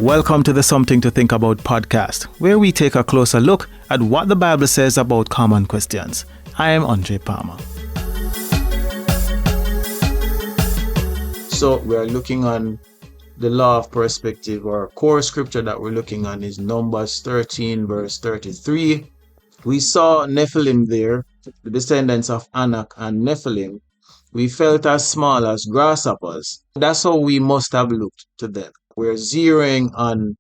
Welcome to the Something to Think About podcast, where we take a closer look at what the Bible says about common questions. I am Andre Palmer. So we are looking on the law of perspective. Our core scripture that we're looking on is Numbers 13 verse 33. We saw Nephilim there, the descendants of Anak and Nephilim. We felt as small as grasshoppers. That's how we must have looked to them. We're zeroing on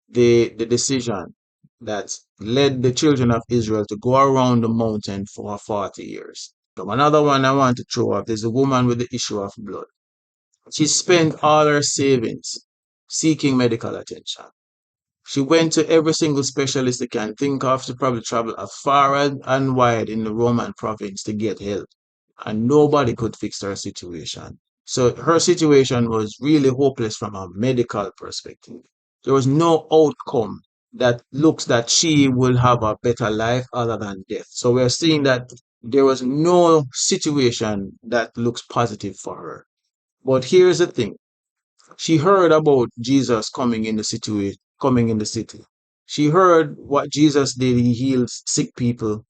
the decision that led the children of Israel to go around the mountain for 40 years. So another one I want to throw up is the woman with the issue of blood. She spent all her savings seeking medical attention. She went to every single specialist they can think of. She probably traveled as far and wide in the Roman province to get help. And nobody could fix her situation. So her situation was really hopeless from a medical perspective. There was no outcome that looks that she will have a better life other than death. So we're seeing that there was no situation that looks positive for her. But here's the thing. She heard about Jesus coming in the city. She heard what Jesus did. He healed sick people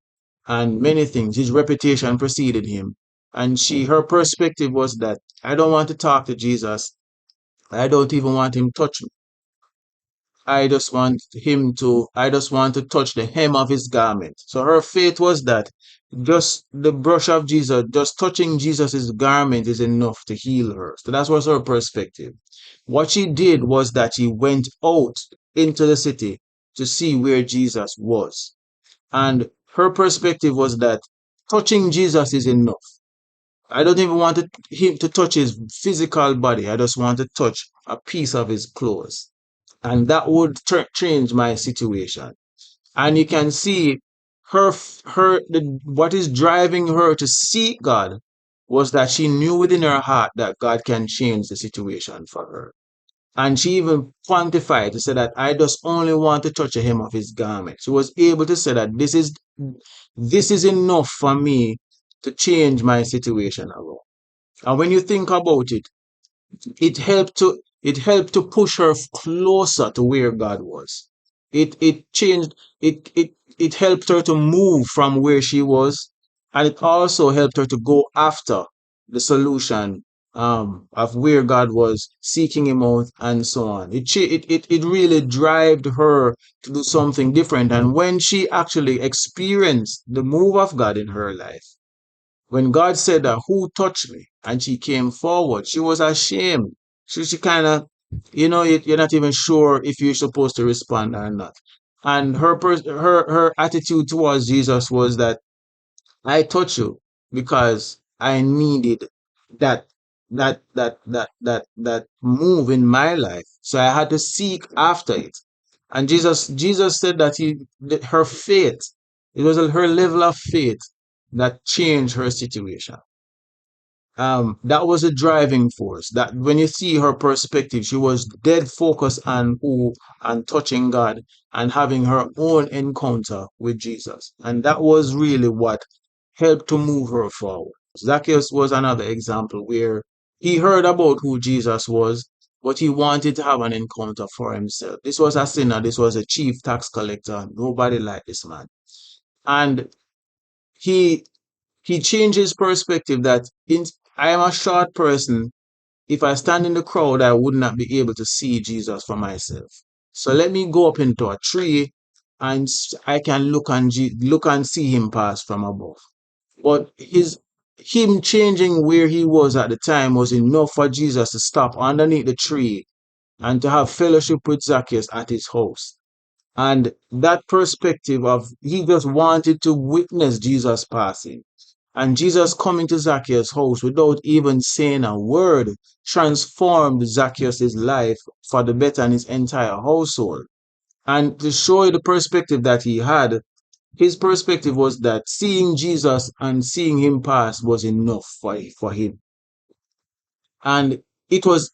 and many things. His reputation preceded him. And her perspective was that I don't want to talk to Jesus. I don't even want him to touch me. I just want to touch the hem of his garment. So her faith was that just the brush of Jesus, just touching Jesus's garment is enough to heal her. So that was her perspective. What she did was that she went out into the city to see where Jesus was. And her perspective was that touching Jesus is enough. I don't even want him to touch his physical body. I just want to touch a piece of his clothes. And that would change my situation. And you can see what is driving her to seek God was that she knew within her heart that God can change the situation for her. And she even quantified to say that I just only want to touch the hem of his garment. She was able to say that this is enough for me to change my situation around. And when you think about it, it helped to push her closer to where God was. It helped her to move from where she was, and it also helped her to go after the solution of where God was, seeking him out and so on. It really drove her to do something different. And when she actually experienced the move of God in her life, when God said that, who touched me? And she came forward, she was ashamed. She kind of, you're not even sure if you're supposed to respond or not. And her attitude towards Jesus was that I touch you because I needed that that move in my life. So I had to seek after it. And Jesus said that her faith, it was her level of faith that changed her situation. That was a driving force. That when you see her perspective, she was dead focused on touching God and having her own encounter with Jesus. And that was really what helped to move her forward. Zacchaeus was another example where he heard about who Jesus was, but he wanted to have an encounter for himself. This was a sinner. This was a chief tax collector. Nobody liked this man. And he changed his perspective that I am a short person. If I stand in the crowd, I would not be able to see Jesus for myself. So let me go up into a tree and I can look and see him pass from above. But him changing where he was at the time was enough for Jesus to stop underneath the tree and to have fellowship with Zacchaeus at his house. And that perspective of he just wanted to witness Jesus passing. And Jesus coming to Zacchaeus' house without even saying a word transformed Zacchaeus' life for the better and his entire household. And to show you the perspective that he had, his perspective was that seeing Jesus and seeing him pass was enough for him. And it was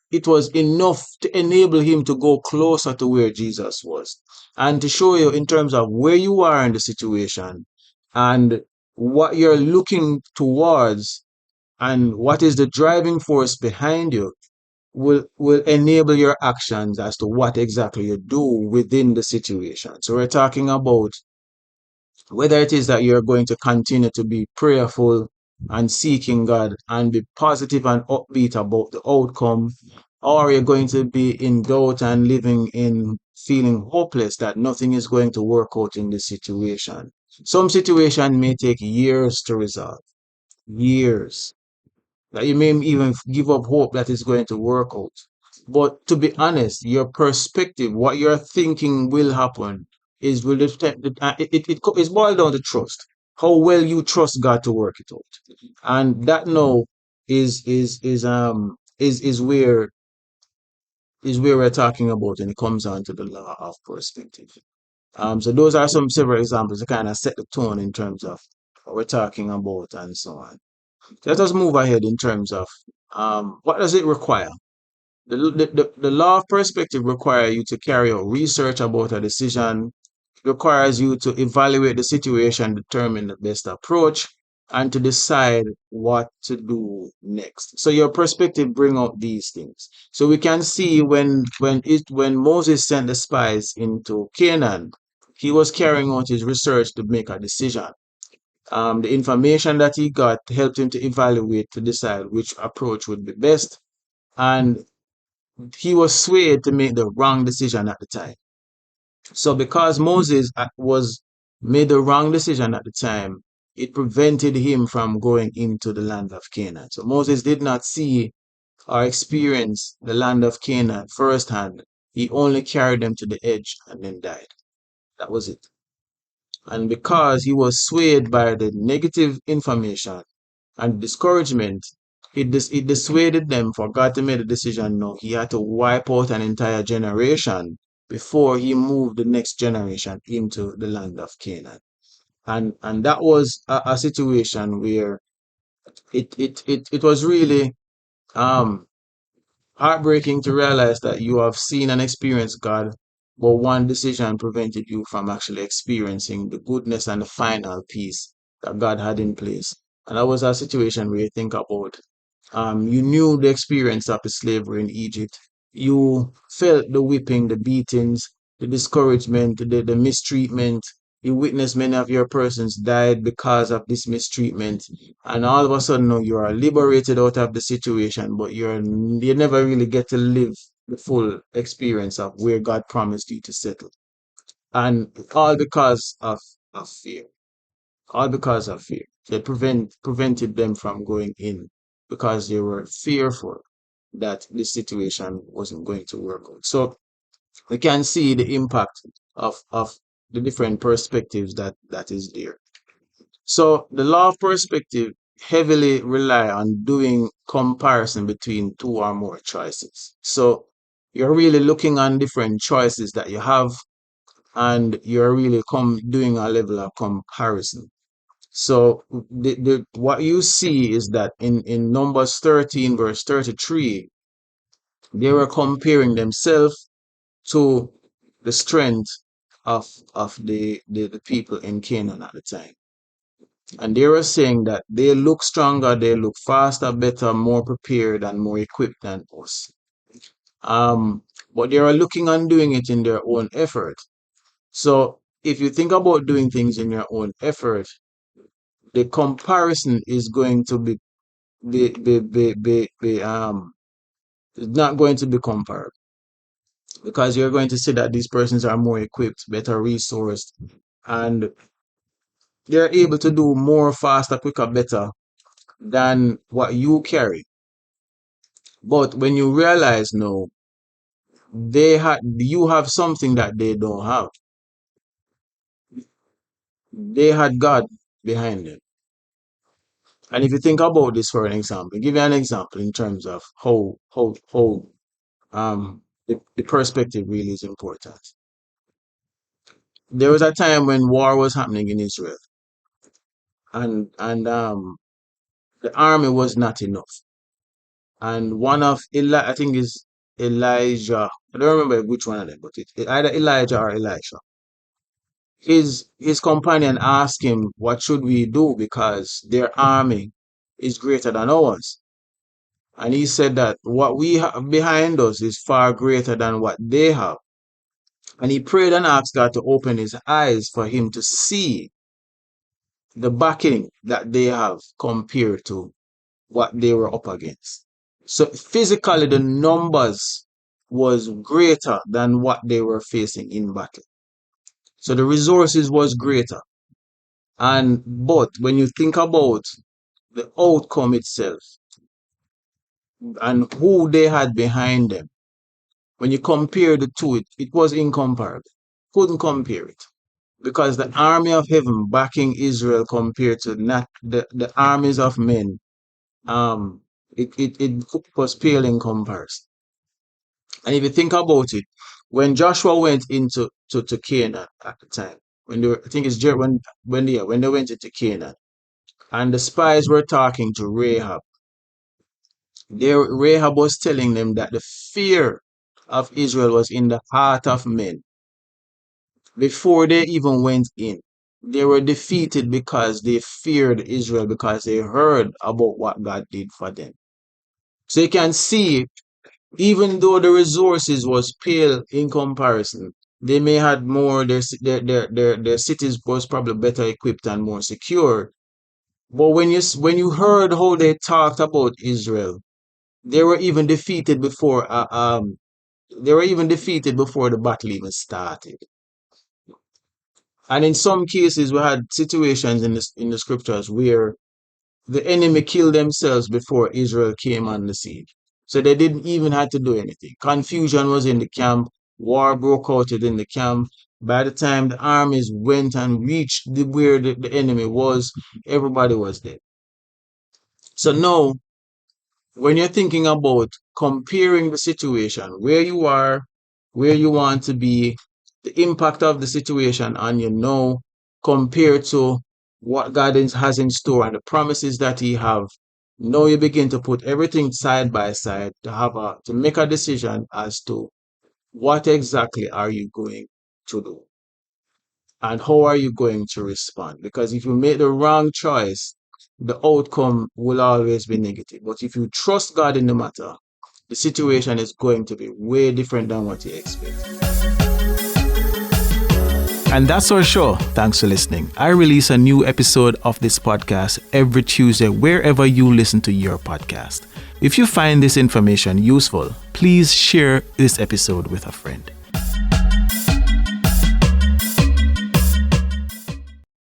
enough to enable him to go closer to where Jesus was. And to show you in terms of where you are in the situation and what you're looking towards and what is the driving force behind you, will enable your actions as to what exactly you do within the situation. So we're talking about whether it is that you're going to continue to be prayerful and seeking God and be positive and upbeat about the outcome, or you're going to be in doubt and living in feeling hopeless that nothing is going to work out in this situation. Some situation may take years to resolve, years. That you may even give up hope that it's going to work out. But to be honest, your perspective, what you're thinking will happen, is will it's boiled down to trust. How well you trust God to work it out, and that now is where we're talking about, and it comes on to the law of perspective. So those are some several examples to kind of set the tone in terms of what we're talking about and so on. Let us move ahead in terms of what does it require? The law of perspective requires you to carry out research about a decision. It requires you to evaluate the situation, determine the best approach, and to decide what to do next. So your perspective bring out these things. So we can see when Moses sent the spies into Canaan, he was carrying out his research to make a decision. The information that he got helped him to evaluate to decide which approach would be best, and he was swayed to make the wrong decision at the time. So because Moses was made the wrong decision at the time, it prevented him from going into the land of Canaan. So Moses did not see or experience the land of Canaan firsthand. He only carried them to the edge and then died. That was it. And because he was swayed by the negative information and discouragement, it dissuaded them for God to make the decision. No, he had to wipe out an entire generation before he moved the next generation into the land of Canaan. And that was a situation where it was really um heartbreaking to realize that you have seen and experienced God, but one decision prevented you from actually experiencing the goodness and the final peace that God had in place. And that was a situation where you think about you knew the experience of the slavery in Egypt. You felt the whipping, the beatings, the discouragement, the mistreatment. You witnessed many of your persons died because of this mistreatment. And all of a sudden now you are liberated out of the situation, but you never really get to live the full experience of where God promised you to settle. And all because of fear, all because of fear. They prevented them from going in because they were fearful that this situation wasn't going to work out. So we can see the impact of the different perspectives that is there. So the law of perspective heavily rely on doing comparison between two or more choices. So you're really looking on different choices that you have, and you're really doing a level of comparison. So what you see is that in Numbers 13, verse 33, they were comparing themselves to the strength of the people in Canaan at the time. And they were saying that they look stronger, they look faster, better, more prepared, and more equipped than us. But they are looking on doing it in their own effort. So if you think about doing things in your own effort, the comparison is going to be it's not going to be comparable, because you're going to see that these persons are more equipped, better resourced, and they're able to do more faster, quicker, better than what you carry. But when you realize, no, you have something that they don't have. They had God behind them. And if you think about this for an example, give you an example in terms of how the perspective really is important. There was a time when war was happening in Israel, and the army was not enough. And one of I think is Elijah. I don't remember which one of them, but either Elijah or Elisha. His companion asked him, "What should we do? Because their army is greater than ours." And he said that what we have behind us is far greater than what they have. And he prayed and asked God to open his eyes for him to see the backing that they have compared to what they were up against. So physically, the numbers was greater than what they were facing in battle. So the resources was greater. And but when you think about the outcome itself and who they had behind them, when you compare the two, it was incomparable. Couldn't compare it. Because the army of heaven backing Israel compared to not the armies of men, um, it was pale in comparison. And if you think about it, when Joshua went into to Canaan at the time, when they were, I think it's when they went into Canaan, and the spies were talking to Rahab, Rahab was telling them that the fear of Israel was in the heart of men before they even went in. They were defeated because they feared Israel because they heard about what God did for them. So you can see, even though the resources was pale in comparison, they may had more. Their cities was probably better equipped and more secure. But when you heard how they talked about Israel, they were even defeated before the battle even started. And in some cases, we had situations in the scriptures where the enemy killed themselves before Israel came on the scene. So they didn't even have to do anything. Confusion was in the camp. War broke out within the camp. By the time the armies went and reached where the enemy was, everybody was dead. So now, when you're thinking about comparing the situation, where you are, where you want to be, the impact of the situation on you now, compared to what God has in store and the promises that He have, now you begin to put everything side by side to make a decision as to what exactly are you going to do and how are you going to respond. Because if you make the wrong choice, the outcome will always be negative. But if you trust God in the matter, the situation is going to be way different than what you expect. And that's our show. Thanks for listening. I release a new episode of this podcast every Tuesday wherever you listen to your podcast. If you find this information useful, please share this episode with a friend.